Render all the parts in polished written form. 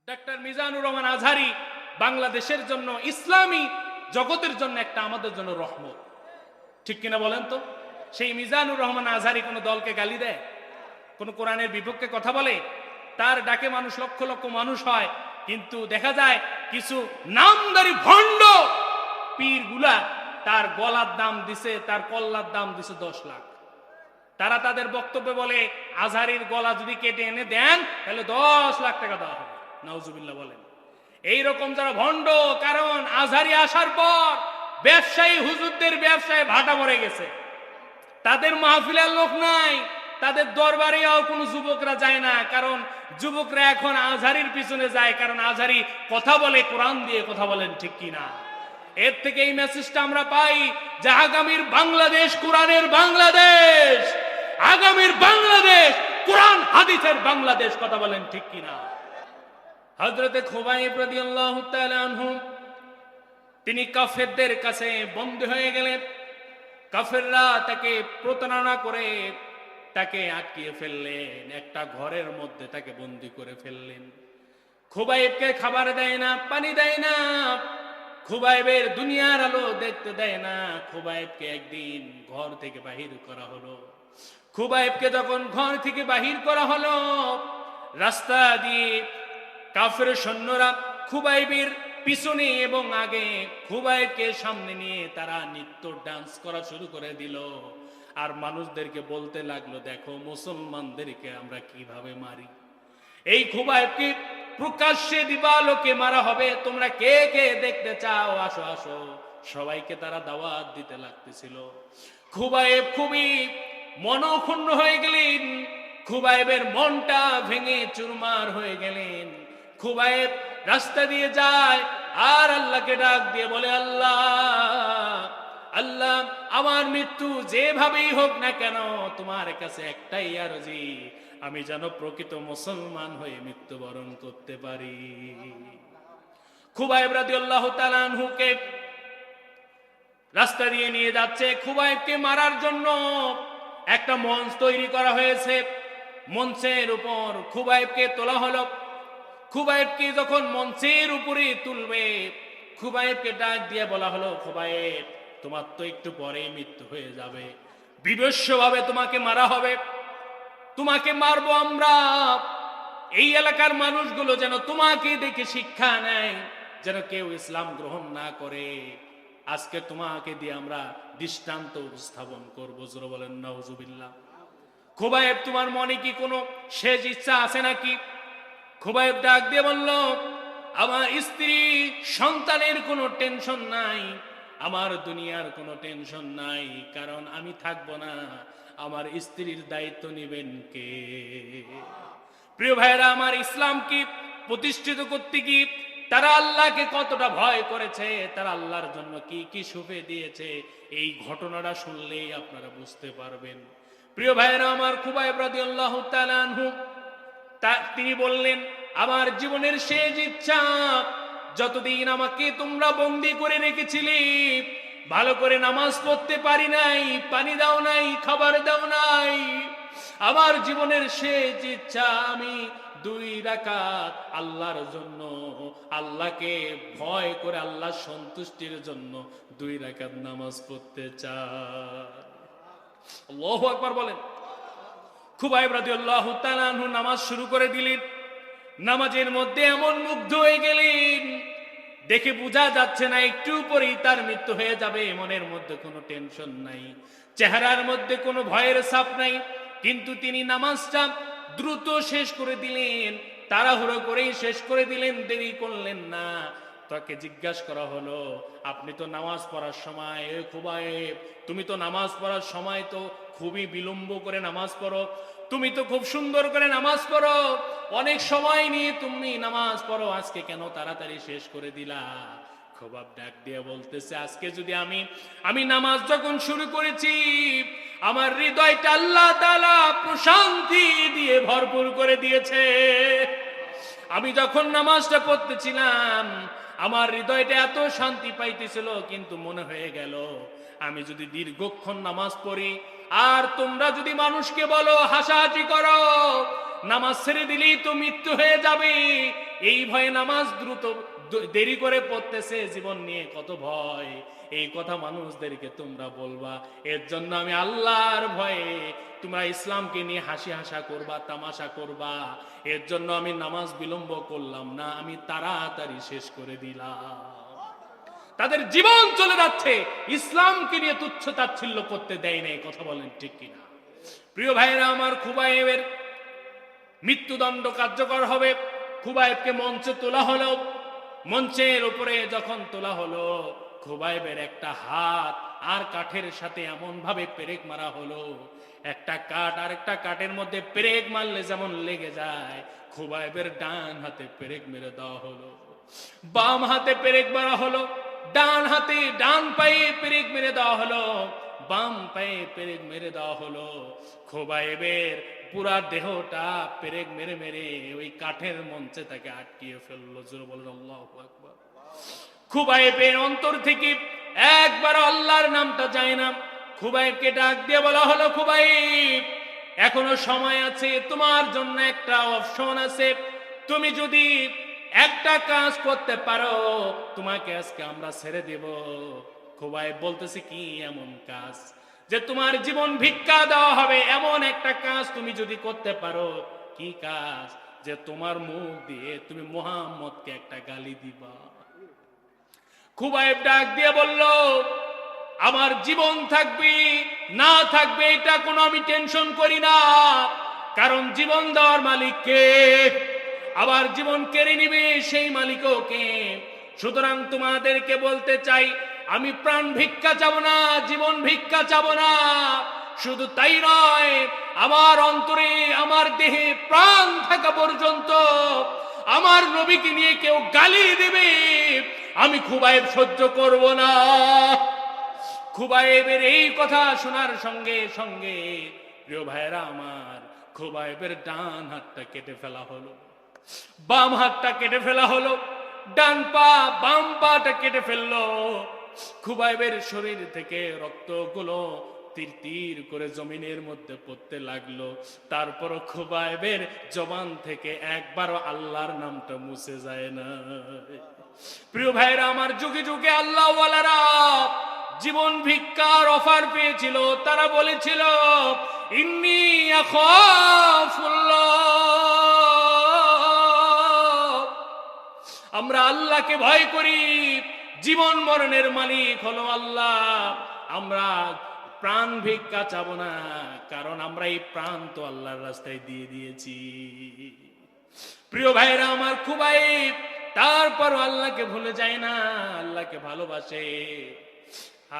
Doctor Mizanur Rahman Azhari বাংলাদেশের জন্য, ইসলামী জগতের জন্য একটা আমাদের জন্য রহমত, ঠিক কিনা বলেন তো? সেই মিজানুর রহমান আজহারি কোনো দলকে গালি দেয়, কোন কোরআনের বিপক্ষে কথা বলে? তার ডাকে মানুষ লক্ষ লক্ষ মানুষ হয়, কিন্তু দেখা যায় কিছু নামদারি ভণ্ড পীরগুলা তার গলার দাম দিছে, তার কল্লার দাম দিছে 10 লাখ। তারা তাদের বক্তব্যে বলে আজহারির গলা যদি কেটে এনে দেন তাহলে 10 লাখ টাকা দেওয়া হবে। নাউজুবিল্লাহ বলেন। এইরকম যারা ভণ্ড, কারণ আজহারি আসার পর ব্যবসায়ী হুজুরদের ব্যবসায় ভাটা পড়ে গেছে, তাদের মাহফিলের লোক নাই, তাদের দরবারেও কোনো যুবকরা যায় না, কারণ যুবকরা এখন আজহারির পিছনে যায়, কারণ আজহারি কথা বলে কোরআন দিয়ে। কথা বলেন ঠিক কিনা? এর থেকে এই মেসেজটা আমরা পাই যে আগামীর বাংলাদেশ কোরআনের বাংলাদেশ, আগামীর বাংলাদেশ কোরআন হাদিসের বাংলাদেশ। কথা বলেন ঠিক কিনা? হযরতে খুবাইব রাদিয়াল্লাহু তাআলা আনহু তিনি কাফেরদের কাছে বন্দী হয়ে গেলেন। কাফেররা তাকে প্রতারণা করে তাকে আটকিয়ে ফেললেন, একটা ঘরের মধ্যে তাকে বন্দী করে ফেললেন। খুবাইবকে খাবার দেয় না, পানি দেয় না, খুবাইবের দুনিয়ার আলো দেখতে দেয় না। খুবাইবকে একদিন ঘর থেকে বাহির করা হলো। খুবাইবকে যখন ঘর থেকে বাহির করা হলো, রাস্তা দিয়ে কাফের সৈন্যরা খুবাইবের পিছনে এবং আগে খুবাইবকে সামনে নিয়ে তারা নৃত্য ডান্স করা শুরু করে দিল। আর মানুষদেরকে বলতে লাগলো, দেখো মুসলমানদেরকে আমরা কিভাবে মারি। এই খুবাইবকে প্রকাশ্যে দিবালোকে মারা হবে, তোমরা কে কে দেখতে চাও আসো আসো। সবাইকে তারা দাওয়াত দিতে লাগতেছিল। খুবাইব খুবই মনক্ষুণ্ণ হয়ে গেলেন, খুবাইবের মনটা ভেঙে চুরমার হয়ে গেলেন। খুবাইব রাস্তা দিয়ে যায় আর আল্লাহকে ডাক দিয়ে বলে, আল্লাহ আল্লাহ, আমার মৃত্যু যেভাবেই হোক না কেন তোমার কাছে একটাই আরজি, আমি যেন প্রকৃত মুসলমান হয়ে মৃত্যুবরণ করতে পারি। খুবাইব রাদিয়াল্লাহু তাআলা আনহুকে রাস্তা দিয়ে নিয়ে যাচ্ছে। খুবাইবকে মারার জন্য একটা মঞ্চ তৈরি করা হয়েছে, মঞ্চের উপর খুবাইবকে তোলা হলো। খুবাইবকে যখন মঞ্চের উপরে তুলবে, খুবাইবকে ডাক দিয়ে বলা হলো, খুবাইব তোমার তো একটু পরেই মৃত্যু হয়ে যাবে, বিভৎসভাবে তোমাকে মারা হবে, তোমাকে মারবো আমরা। এই এলাকার মানুষগুলো যেন তোমাকে দেখে শিক্ষা নেয়, যেন কেউ ইসলাম গ্রহণ না করে। আজকে তোমাকে দিয়ে আমরা দৃষ্টান্ত উপস্থাপন করবো। জোরে বলেন নাউজুবিল্লাহ। খুবাইব, তোমার মনে কি কোনো শেষ ইচ্ছা আছে নাকি? খুবাইব ডাক দিয়ে বলল, আমার স্ত্রী সন্তানের কোনো টেনশন নাই, আমার দুনিয়ার কোনো টেনশন নাই, কারণ আমি থাকবো না, আমার স্ত্রীর দায়িত্ব নেবেন কে? প্রিয় ভাইরা আমার, ইসলামকে প্রতিষ্ঠিত করতে কি তারা আল্লাহকে কতটা ভয় করেছে, তারা আল্লাহর জন্য কি কি সুফে দিয়েছে, এই ঘটনাটা শুনলেই আপনারা বুঝতে পারবেন। প্রিয় ভাইরা আমার, খুবাইব রাদিয়াল্লাহু তাআলা আনহু তিনি বললেন, আমার জীবনের শেষ ইচ্ছা, যতদিন আমাকে তোমরা বন্দী করে রেখেছিলে, ভালো করে নামাজ পড়তে পারি নাই, পানি দাও নাই, খাবার দাও নাই, আমার জীবনের শেষ ইচ্ছা আমি 2 রাকাত আল্লাহর জন্য, আল্লাহকে ভয় করে আল্লাহর সন্তুষ্টির জন্য 2 রাকাত নামাজ পড়তে চাই। আল্লাহু আকবার বলেন। খুবাইব রাদিয়াল্লাহু তাআলা আনহু নামাজ শুরু করে দিলেন। নামাজের মধ্যে এমন মুগ্ধ হয়ে গেলেন, দেখে বোঝা যাচ্ছে না একটু পরেই তার মৃত্যু হয়ে যাবে। মনের মধ্যে কোনো টেনশন নাই, চেহারার মধ্যে কোনো ভয়ের ছাপ নাই, কিন্তু তিনি নামাজটা দ্রুত শেষ করে দিলেন, তাড়াহুড়ো করেই শেষ করে দিলেন, দেরি করলেন না। তাকে জিজ্ঞাসা করা হলো, আপনি তো নামাজ পড়ার সময়, খুবাইব তুমি তো নামাজ পড়ার সময় তো খুবই বিলম্ব করে নামাজ পড়ো, তুমি তো খুব সুন্দর করে নামাজ পড়ো, অনেক সময় নিয়ে তুমি নামাজ পড়ো, আজকে কেন তাড়াতাড়ি শেষ করে দিলা? খুবাইব ডাক দিয়ে বলতেছে, আজকে যদি আমি নামাজ যখন শুরু করেছি, আমার হৃদয়টা আল্লাহ তাআলা প্রশান্তি দিয়ে ভরপুর করে দিয়েছে। আমি যখন নামাজটা পড়তেছিলাম, আমার হৃদয়টা এত শান্তি পাইতেছিল, কিন্তু মনে হয়ে গেল আমি যদি দীর্ঘক্ষণ নামাজ পড়ি আর তোমরা যদি মানুষকে বলো, হাসাহাসি করো, নামাজ ছেড়ে দিলেই তো মৃত্যু হয়ে যাবে, এই ভয়ে নামাজ দ্রুত দেরি করে পড়তেছে, জীবন নিয়ে কত ভয়। এই কথা মানুষদেরকে তোমরা বলবা, এর জন্য আমি আল্লাহর ভয়ে তোমরা ইসলামকে নিয়ে হাসি হাসা করবা, তামাশা করবা, এর জন্য আমি নামাজ বিলম্ব করলাম না, আমি তাড়াতাড়ি শেষ করে দিলাম। তাদের জীবন চলে যাচ্ছে, ইসলামকে নিয়ে তুচ্ছ তাচ্ছিল্য করতে দেয় নাই। কথা বলেন ঠিক কিনা? প্রিয় ভাইরা আমার, খুবাইবের মৃত্যুদণ্ড কার্যকর হবে। খুবাইবকে মঞ্চে তোলা হলো। মঞ্চের উপরে যখন তোলা হলো, খুবাইবের একটা হাত আর কাঠের সাথে এমন ভাবে পেরেক মারা হলো, একটা কাঠ আর একটা কাঠের মধ্যে পেরেক মারলে যেমন লেগে যায়, খুবাইবের ডান হাতে পেরেক মেরে দেওয়া হলো। বাম হাতে পেরেক মারা হলো, ডান হাতে ডান পায়ে পেরেক মেরে দেওয়া হলো, বাম পায়ে পেরেক মেরে দেওয়া হলো। খুবাইবের পুরা দেহটা পেরেক মেরে মেরে ওই কাঠের মঞ্চে তাকে আটকিয়ে ফেললো। জোরে বলেন আল্লাহু আকবার। খুবাইবের অন্তর থেকে একবার আল্লাহর নামটা যায় না। খুবাইবকে ডাক দিয়ে বলা হলো, খুবাইব, এখনো সময় আছে, তোমার জন্য একটা অপশন আছে। তুমি যদি একটা কাজ করতে পারো, তোমাকে আজকে আমরা ছেড়ে দেব। খুবাইব বলতেছে, কি এমন কাজ যে তোমার জীবন ভিক্ষা দেওয়া হবে? এমন একটা কাজ তুমি যদি করতে পারো। কি কাজ? যে তোমার মুখ দিয়ে তুমি মুহাম্মদকে একটা গালি দিবা। খুবাইব ডাক দিয়ে বলল, আমার জীবন থাকবে না থাকবে এটা কোনো আমি টেনশন করি না, কারণ জীবন দেওয়ার মালিক কে, আবার জীবন কেড়ে নিবে সেই মালিকও কে। সুতরাং তোমাদেরকে বলতে চাই, আমি প্রাণ ভিক্ষা চাবো না, জীবন ভিক্ষা চাবো না। শুধু তাই নয়, আমার অন্তরে আমার দেহে প্রাণ থাকা পর্যন্ত আমার নবীকে নিয়ে কেউ গালি দিবে, আমি খুবাইব সহ্য করব না। খুবাইবের এই কথা শোনার সঙ্গে সঙ্গে প্রিয় ভাইরা আমার, খুবাইবের ডান হাতটা কেটে ফেলা হলো, বাম হাতটা কেটে ফেলা হলো, ডান পা বাম পাটা কেটে ফেললো। খুবাইবের শরীর থেকে রক্তগুলো তীর তীর করে জমিনের মধ্যে পড়তে লাগলো। তারপর খুবাইবের জবান থেকে একবারও আল্লাহর নামটা মুছে যায় না। প্রিয় ভাইরা আমার, যুগে যুগে আল্লাহ ওয়ালারা জীবন ভিক্ষার অফার পেয়েছিল। তারা বলেছিল, ইন্নী আখাফুল্লাহ, আমরা আল্লাহকে ভয় করি, জীবন মরণের মালিক হলো আল্লাহ, আমরা প্রাণ ভিক্ষা চাবো না, কারণ আমরা এই প্রাণ তো আল্লাহর রাস্তায় দিয়ে দিয়েছি। প্রিয় ভাইরা আমার, খুবাইব তারপর আল্লাহকে ভুলে যায় না, আল্লাহকে ভালোবাসে।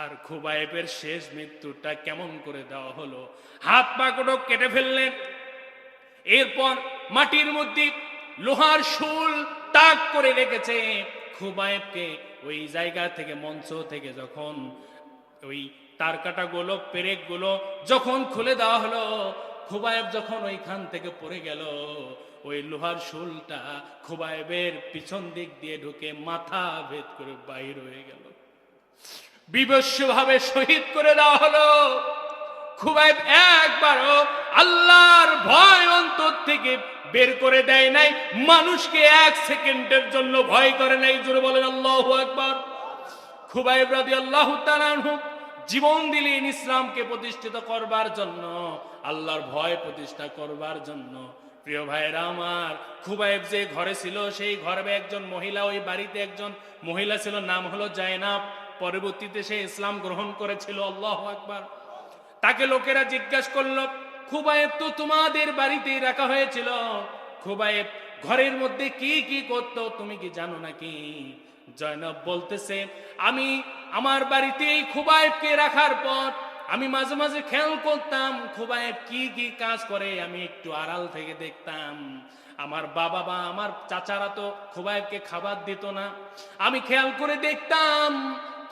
আর খুবাইবের শেষ মৃত্যুটা কেমন করে দেওয়া হলো, হাত পা কোটো কেটে ফেললেন। এরপর মাটির মধ্যে লোহার শুল তাক করে রেখেছে। খুবাইবকে ওই জায়গা থেকে, মঞ্চ থেকে যখন ওই তার কাটা গুলো, পেরেক গুলো যখন খুলে দেওয়া হলো, খুবাইব যখন ওইখান থেকে পড়ে গেল, ওই লোহার শুলটা খুবাইবের পিছন দিক দিয়ে ঢুকে মাথা ভেদ করে বাইর হয়ে গেল। বিভৎস ভাবে শহীদ করে দেওয়া হলো। খুবাইব একবারও আল্লাহর ভয় অন্তর থেকে বের করে দেয় নাই, মানুষকে এক সেকেন্ডের জন্য ভয় করে নাই। জোরে বলেন আল্লাহু আকবার। খুবাইব রাদিয়াল্লাহু তাআলা আনহু জীবন দিলেন ইসলামকে প্রতিষ্ঠিত করবার জন্য, আল্লাহর ভয় প্রতিষ্ঠা করবার জন্য। প্রিয় ভাইরা আমার, খুবাইব যে ঘরে ছিল, সেই ঘরে একজন মহিলা, ওই বাড়িতে একজন মহিলা ছিল, নাম হলো জায়নাব। পরবর্তীতে সে ইসলাম গ্রহণ করেছিল। আল্লাহু আকবার। তাকে লোকেরা জিজ্ঞাসা করলো, খুবাইব তো তোমাদের বাড়িতেই রাখা হয়েছিল, খুবাইব ঘরের মধ্যে কি কি করতো তুমি কি জানো নাকি? জয়নব বলতেছে, আমি আমার বাড়িতেই খুবাইবকে রাখার পর আমি মাঝে মাঝে খেয়াল করতাম খুবাইব কি কি কাজ করে, আমি একটু আড়াল থেকে দেখতাম। আমার বাবা বা আমার চাচারা তো খুবাইবকে খাবার দিত না, আমি খেয়াল করে দেখতাম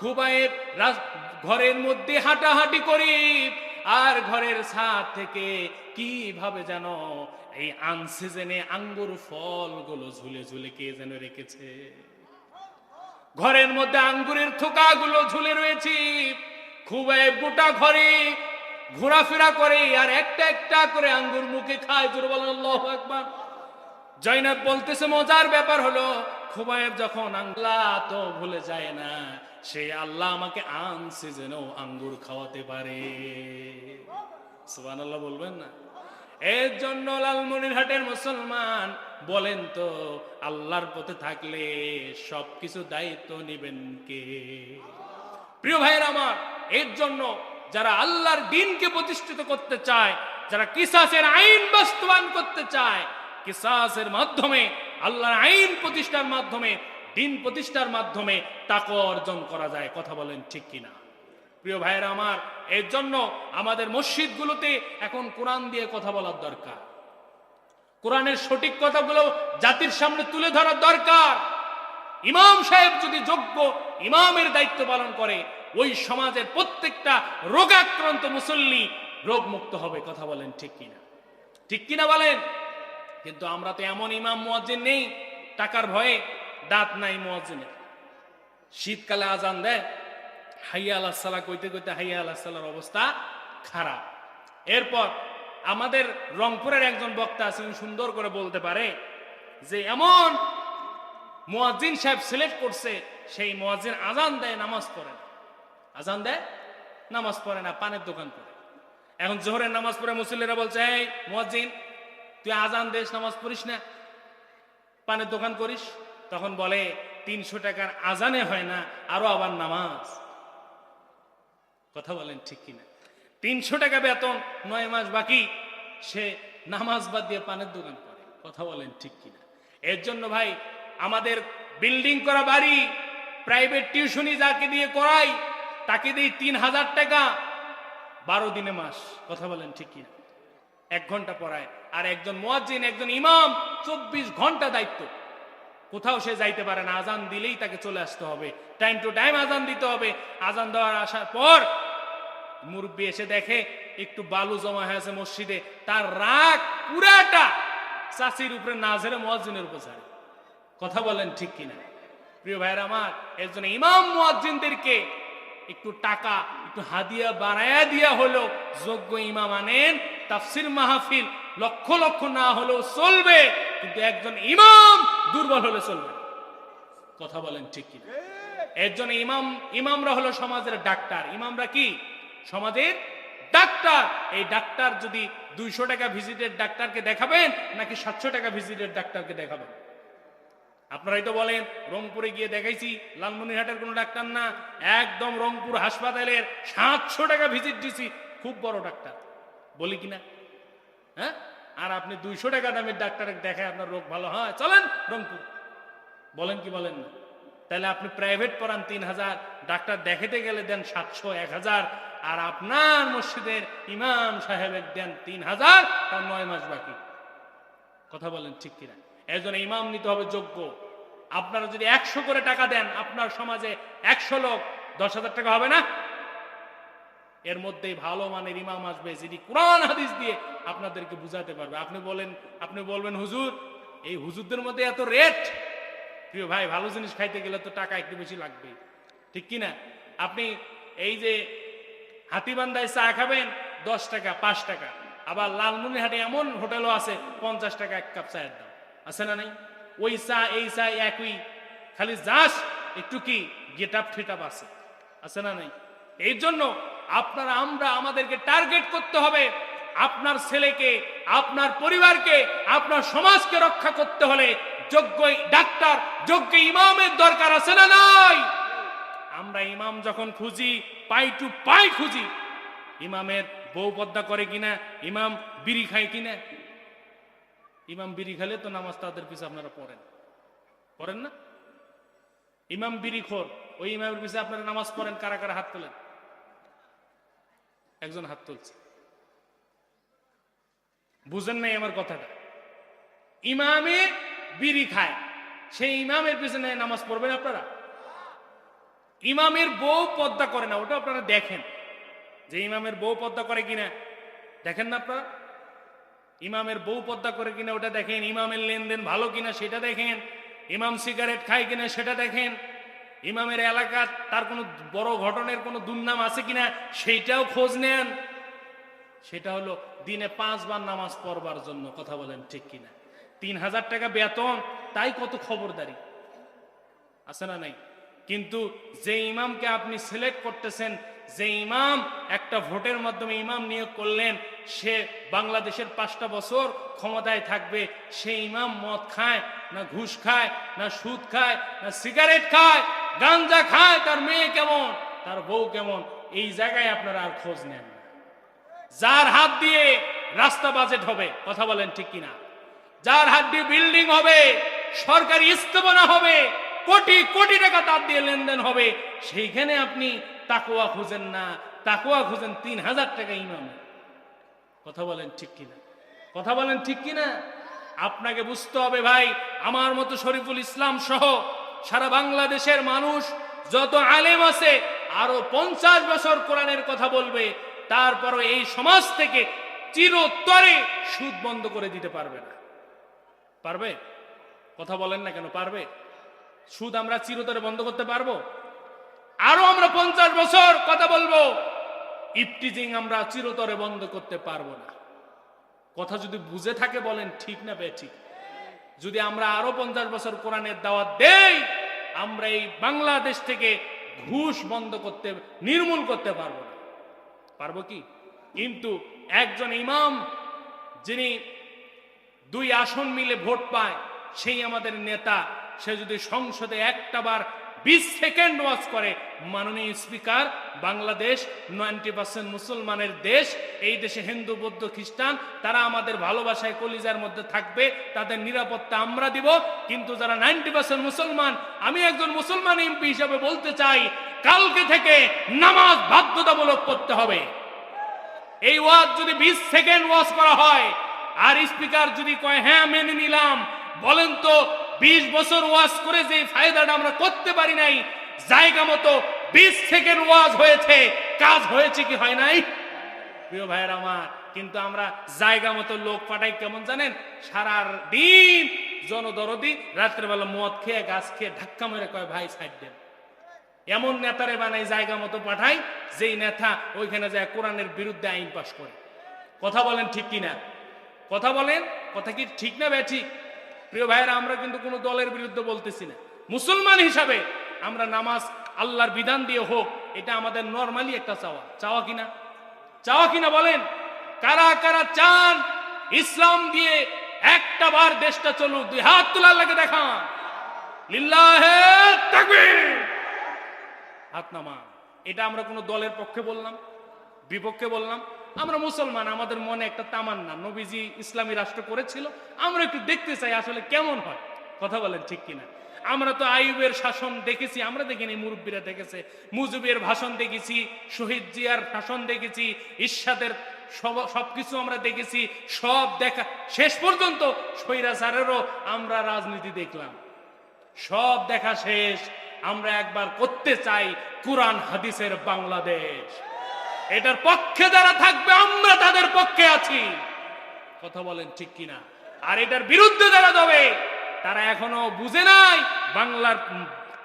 খুবাইব ঘরের মধ্যে হাঁটাহাঁটি করি, আর ঘরের ছাদ থেকে কিভাবে যেন এই আনসিজনে আঙ্গুর ফলগুলো ঝুলে ঝুলে কে যেন রেখেছে। ঘরের মধ্যে আঙ্গুরের থোকাগুলো ঝুলে রয়েছে। খুবাইব গোটা ঘরে ঘোরাফেরা করে আর একটা একটা করে আঙ্গুর মুখে খায়। জোরে বলেন আল্লাহু আকবার। জয়নাব বলতেছে মজার ব্যাপার হলো খুবাইব যখন আল্লাহ তো ভুলে যায় না, সে আল্লাহ আমাকে আনছে যেন আঙ্গুর খাওয়াতে পারে। সুবহানাল্লাহ বলবেন না? এর জন্য লালমনিরহাটের মুসলমান বলেন তো, আল্লাহর পথে থাকলে সবকিছু দায়িত্ব নিবেন কে? প্রিয় ভাইয়ের আমার, এর জন্য যারা আল্লাহর দ্বীনকে প্রতিষ্ঠিত করতে চায়, যারা কিসাসের আইন বাস্তবায়ন করতে চায়, কিসাসের মাধ্যমে আল্লাহর আইন প্রতিষ্ঠার মাধ্যমে, দ্বীন প্রতিষ্ঠার মাধ্যমে তাকওয়া অর্জন করা যায়। কথা বলেন ঠিক কিনা? প্রিয় ভাইয়েরা আমার, এর জন্য আমাদের মসজিদগুলোতে এখন কোরআন দিয়ে কথা বলার দরকার। কোরআনের সঠিক কথাগুলো জাতির সামনে তুলে ধরার দরকার। ইমাম সাহেব যদি যোগ্য ইমামের দায়িত্ব পালন করে, ওই সমাজের প্রত্যেকটা রোগাক্রান্ত মুসল্লি রোগমুক্ত হবে। কথা বলেন ঠিক কিনা? ঠিক কিনা বলেন? কিন্তু আমরা তো এমন ইমাম মুয়াজ্জিন নেই, টাকার ভয়ে দাঁত নাই মুয়াজ্জিনের। শীতকালে আজান দেয়, হাইয়া আলাস সালাহ কইতে কইতে হাইয়া আলাস সালাহর অবস্থা খারাপ। এরপর আমাদের রংপুরের একজন বক্তা আছেন, সুন্দর করে বলতে পারে যে এমন মুয়াজ্জিন সাহেব সিলেক্ট করছে, সেই মুয়াজ্জিন আজান দেয় নামাজ পড়ে না, আজান দেয় নামাজ পড়ে না, পানের দোকান করে। এখন জোহরের নামাজ পড়ে মুসল্লিরা বলছে, এই মুয়াজ্জিন তুই আজান দেশ নামাজ পড়িস না, পানের দোকান করিস। তখন বলে 300 টাকার আজানে হয় না, আরো আবার নামাজ। কথা বলেন ঠিক কিনা? 300 টাকা বেতন, 9 মাস বাকি, সে নামাজ বাদ দিয়ে পানের দোকান করে। কথা বলেন ঠিক কিনা? এর জন্য ভাই, আমাদের বিল্ডিং করা বাড়ি, প্রাইভেট টিউশনি যাকে দিয়ে করাই, তাকে দিই 3000 টাকা, 12 দিনে মাস। কথা বলেন ঠিক কিনা? 1 ঘন্টা পড়ায়। আর একজন মুয়াজ্জিন, একজন ইমাম 24 ঘন্টা দায়িত্ব। কোথাও সে যাইতে পারে না, আজান দিলেই তাকে চলে আসতে হবে, টাইম টু টাইম আজান দিতে হবে। আজান দেওয়ার আসার পর মুরব্বী এসে দেখে একটু বালু জমা হয়েছে মসজিদে, তার রাগ পুরাটা চাষির উপরে না ঝেড়ে মুয়াজ্জিনের উপর ঝাড়ে। কথা বলেন ঠিক কিনা? প্রিয় ভাইয়ের আমার, এর জন্য ইমাম মুয়াজ্জিনদেরকে একটু টাকা, একটু হাদিয়া বাড়ায়া দিয়া হলো যোগ্য ইমাম আনেন। তাফসির মাহফিল লক্ষ লক্ষ না হলেও চলবে, কিন্তু একজন ইমাম দুর্বল হলে চলবে। কথা বলেন ঠিক কিনা? এর জন্য ইমামরা হলো সমাজের ডাক্তার। ইমামরা কি? সমাজের ডাক্তার। এই ডাক্তার যদি 200 টাকা ভিজিটের ডাক্তারকে দেখাবেন নাকি 700 টাকা ভিজিটের ডাক্তারকে দেখাবেন? আপনারাই তো বলেন রংপুরে গিয়ে দেখাইছি, লালমনিরহাটের কোনো ডাক্তার না, একদম রংপুর হাসপাতালের 700 টাকা ভিজিট দিছি, খুব বড় ডাক্তার, বলি কিনা? হ্যাঁ? আর আপনি 200 টাকা দামের ডাক্তারকে দেখায় আপনার রোগ ভালো হয়, চলেন রংপুর, বলেন কি বলেন না? তাহলে আপনি প্রাইভেট পড়ান 3000, ডাক্তার দেখাতে গেলে দেন 700, 1000, আর আপনার মসজিদের ইমাম সাহেবের দেন 3000, তার 9 মাস বাকি। কথা বলেন ঠিক কিনা? এর জন্য ইমাম নিতে হবে যোগ্য। আপনারা যদি 100 করে টাকা দেন, আপনার সমাজে 100 লোক, 10,000 টাকা হবে না? এর মধ্যেই ভালো মানের ইমাম আসবে, যিনি কোরআন হাদিস দিয়ে আপনাদেরকে বুঝাতে পারবে। আপনি বলবেন হুজুর, এই হুজুরদের মধ্যে এত রেট। প্রিয় ভাই, ভালো জিনিস খাইতে গেলে তো টাকা একটু বেশি লাগবে, ঠিক কিনা? আপনি এই যে হাতিবান্ধায় চা খাবেন 10 টাকা, 5 টাকা, আবার লালমনিরহাটে এমন হোটেলও আছে 50 টাকা 1 কাপ চায়ের দাম, আছে না নাই? ওই চা এই চা একই, খালি যাস একটু কি গেট আপ ঠেট আপ আছে না নাই? এই জন্য আমাদেরকে টার্গেট করতে হবে। আপনার ছেলেকে, আপনার পরিবারকে, আপনার সমাজকে রক্ষা করতে হলে যোগ্য ডাক্তার, যোগ্য ইমামের দরকার, আছে না নাই? আমরা ইমাম যখন খুঁজি, পাই টু পাই খুঁজি। ইমামের বউ পর্দা করে কিনা, ইমাম বিড়ি খায় কিনা। ইমাম বিড়ি খেলে তো নামাজ তাদের পিছনে আপনারা পড়েন না? ইমাম বিড়ি খোর, ওই ইমামের পিছনে আপনারা নামাজ পড়েন, কারা কারা হাত তোলেন? একজন হাত তুলছে, বুঝেন নাই আমার কথাটা? ইমামে বিড়ি খায়, সেই ইমামের পিছনে নামাজ পড়বেন আপনারা? ইমামের বউ পর্দা করে না, ওটা আপনারা দেখেন যে ইমামের বউ পর্দা করে কিনা, দেখেন না আপনারা? ইমামের বউ পর্দা করে কিনা ওটা দেখেন, ইমামের লেনদেন ভালো কিনা সেটা দেখেন, ইমাম সিগারেট খায় কিনা সেটা দেখেন, ইমামের এলাকা তার কোনো বড় ঘটনার কোনো দুর্নাম আছে কিনা সেইটাও খোঁজ নেন। সেটা হলো দিনে 5 বার নামাজ পড়বার জন্য। কথা বলেন ঠিক কিনা? 3000 টাকা বেতন, তাই কত খবরদারি আছে না নাই? কিন্তু যে ইমামকে আপনি সিলেক্ট করতেছেন, যে ইমাম একটা ভোটের মাধ্যমে ইমাম নিয়োগ করলেন, সে বাংলাদেশের 5টা বছর ক্ষমতায় থাকবে, সেই ইমাম মদ খায় না, ঘুষ খায় না, সুদ খায় না, সিগারেট খায়, গাঞ্জা খায়, তার মেয়ে কেমন, তার বউ কেমন, এই জায়গায় আপনারা আর খোঁজ নেন না। যার হাত দিয়ে রাস্তা বাজেট হবে, কথা বলেন ঠিক কিনা, যার হাত দিয়ে বিল্ডিং হবে, সরকারি স্থাপনা হবে, কোটি কোটি টাকা তার দিয়ে লেনদেন হবে, সেইখানে আপনি তাকওয়া খুঁজেন না, তাকওয়া খুঁজেন 3000 টাকা ইমামে। কথা বলেন ঠিক কিনা, কথা বলেন ঠিক কিনা? আপনাকে বুঝতে হবে ভাই, আমার মতো শরীফুল ইসলাম সহ সারা বাংলাদেশের মানুষ যত আলেম আছে আরো 50 বছর কোরআনের কথা বলবে, তারপরও এই সমাজ থেকে চিরতরে সুদ বন্ধ করে দিতে পারবে না। পারবে? কথা বলেন না কেন, পারবে? সুদ আমরা চিরতরে বন্ধ করতে পারবো? আরো আমরা 50 বছর কথা বলবো, ইফটিজিং আমরা চিরতরে বন্ধ করতে পারবো না। কথা যদি বুঝে থাকে বলেন ঠিক না বেঠিক? যদি আমরা আরো 50 বছর কোরআনের দাওয়াত দেই, আমরা এই বাংলাদেশ থেকে ঘুষ বন্ধ করতে, নির্মূল করতে পারবো না। পারবো কি? কিন্তু একজন ইমাম যিনি 2 আসন মিলে ভোট পায়, সেই আমাদের নেতা, সে যদি সংসদে একটাবার 20 সেকেন্ড ওয়াজ করে, মাননীয় স্পিকার, বাংলাদেশ 90% মুসলমানের দেশ, এই দেশে হিন্দু বৌদ্ধ খ্রিস্টান তারা আমাদের ভালোবাসায় কলিজার মধ্যে থাকবে, তাদের নিরাপত্তা আমরা দিব, কিন্তু যারা 90% মুসলমান, আমি একজন মুসলমান এমপি হিসাবে বলতে চাই, কালকে থেকে নামাজ বাধ্যতামূলক করতে হবে। এই ওয়াজ যদি 20 সেকেন্ড ওয়াজ করা হয়, আর স্পিকার যদি কয় হ্যাঁ মেনে নিলাম, বলেন তো 20 বছর ওয়াজ করে যে ফায়দাটা আমরা করতে পারি নাই, জায়গা মতো 20 সেকেন্ড ওয়াজ হয়েছে, কাজ হয়েছে কি হয় নাই? প্রিয় ভাইয়ের আমার, কিন্তু আমরা জায়গা মতো লোক পাঠাই কেমন জানেন? সারা দিন জনদরদি, রাত্রেবেলা মদ খেয়ে গাছ খেয়ে ধাক্কা মেরে কয় ভাই সাইড দেন। এমন নেতারে বানাই জায়গা মতো পাঠাই, যেই নেতা ওইখানে যায় কোরআনের বিরুদ্ধে আইন পাশ করে। কথা বলেন ঠিক কিনা? কথা বলেন, কথা কি ঠিক না ব্যাঠিক? প্রিয় ভাইয়েরা, আমরা কিন্তু কোনো দলের বিরুদ্ধে বলতেছি না। মুসলমান হিসাবে আমরা নামাজ আল্লাহর বিধান দিয়ে হোক, এটা আমাদের নরমালি একটা চাওয়া। চাওয়া কিনা? চাওয়া কিনা বলেন? কারা কারা চান ইসলাম দিয়ে একটা বার দেশটা চলুক? 2 হাত তোলার লাগে দেখান। লিল্লাহে তাকবীর, হাত নামা। এটা আমরা কোনো দলের পক্ষে বললাম, বিপক্ষে বললাম? আমরা মুসলমান, আমাদের মনে একটা তামান্না, নবীজি ইসলামী রাষ্ট্র করেছিল, আমরা একটু দেখতে চাই আসলে কেমন হয়। কথা বলেন ঠিক কিনা? আমরা তো আইয়ুবের শাসন দেখেছি, আমরা দেখিনি, মুরব্বীরা দেখেছে। মুজিবের ভাষণ দেখেছি, শহীদ জিয়ার ভাষণ দেখেছি, ইরশাদের সবকিছু আমরা দেখেছি। সব দেখা শেষ পর্যন্ত স্বৈরাচারেরও আমরা রাজনীতি দেখলাম। সব দেখা শেষ, আমরা একবার করতে চাই কুরআন হাদিসের বাংলাদেশ। এটার পক্ষে যারা থাকবে আমরা তাদের পক্ষে আছি। কথা বলেন ঠিক কিনা? আর এটার বিরুদ্ধে যারা যাবে, তারা এখনো বুঝে নাই বাংলার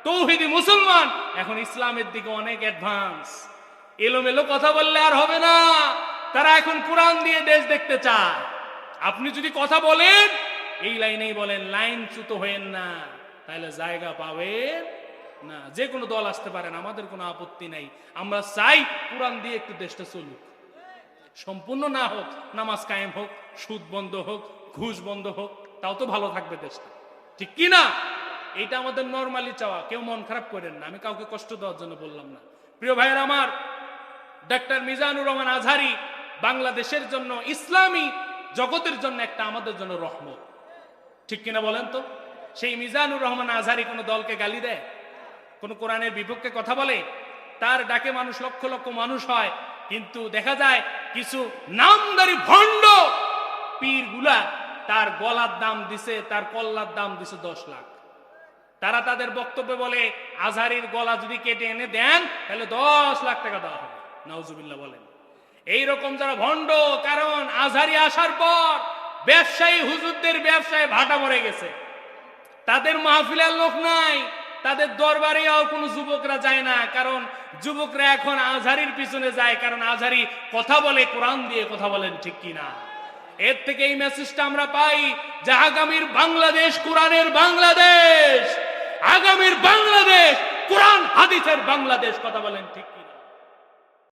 তৌহিদি মুসলমান এখন ইসলামের দিকে অনেক অ্যাডভান্স। এলোমেলো কথা বললে আর হবে না, তারা এখন কোরআন দিয়ে দেশ দেখতে চায়। আপনি যদি কথা বলেন, এই লাইনেই বলেন, লাইনচ্যুত হয়েন না, তাহলে জায়গা পাবেন না। যে কোনো দল আসতে পারেন, আমাদের কোনো আপত্তি নাই। আমরা চাই কোরআন দিয়ে একটু দেশটা চলুক, সম্পূর্ণ না হোক, নামাজ কায়েম হোক, সুদ বন্ধ হোক, ঘুষ বন্ধ হোক, তাও তো ভালো থাকবে দেশটা, ঠিক কি না? এটা আমাদের নরমালি চাওয়া, কেউ মন খারাপ করেন না, আমি কাউকে কষ্ট দেওয়ার জন্য বললাম না। প্রিয় ভাইয়ের আমার, ডাক্তার মিজানুর রহমান আজহারি বাংলাদেশের জন্য, ইসলামী জগতের জন্য একটা আমাদের জন্য রহমত, ঠিক কিনা বলেন তো? সেই মিজানুর রহমান আজহারি কোনো দলকে গালি দেয়? কোন কোরআনের বিপক্ষে কথা বলে? তার ডাকে মানুষ লক্ষ লক্ষ মানুষ হয়, কিন্তু দেখা যায় কিছু নামদারি ভণ্ড পীরগুলা তার গলার দাম দিছে, তার কল্লার দাম দিছে 10 লাখ। তারা তাদের বক্তব্যে বলে আজহারির গলা যদি কেটে এনে দেন তাহলে 10 লাখ টাকা দেওয়া হবে। নাউজুবিল্লাহ বলেন। এইরকম যারা ভণ্ড, কারণ আজহারি আসার পর ব্যবসায়ী হুজুরদের ব্যবসায় ভাটা পড়ে গেছে, তাদের মাহফিলের লোক নাই, তাদের দরবারেও কোনো যুবকরা যায় না, কারণ যুবকরা এখন আজহারির পিছনে যায়, কারণ আজহারি কথা বলে কোরআন দিয়ে। কথা বলেন ঠিক কিনা? এর থেকে এই মেসেজটা আমরা পাই যে আগামীর বাংলাদেশ কোরআনের বাংলাদেশ, আগামীর বাংলাদেশ কোরআন হাদিসের বাংলাদেশ। কথা বলেন ঠিক কি?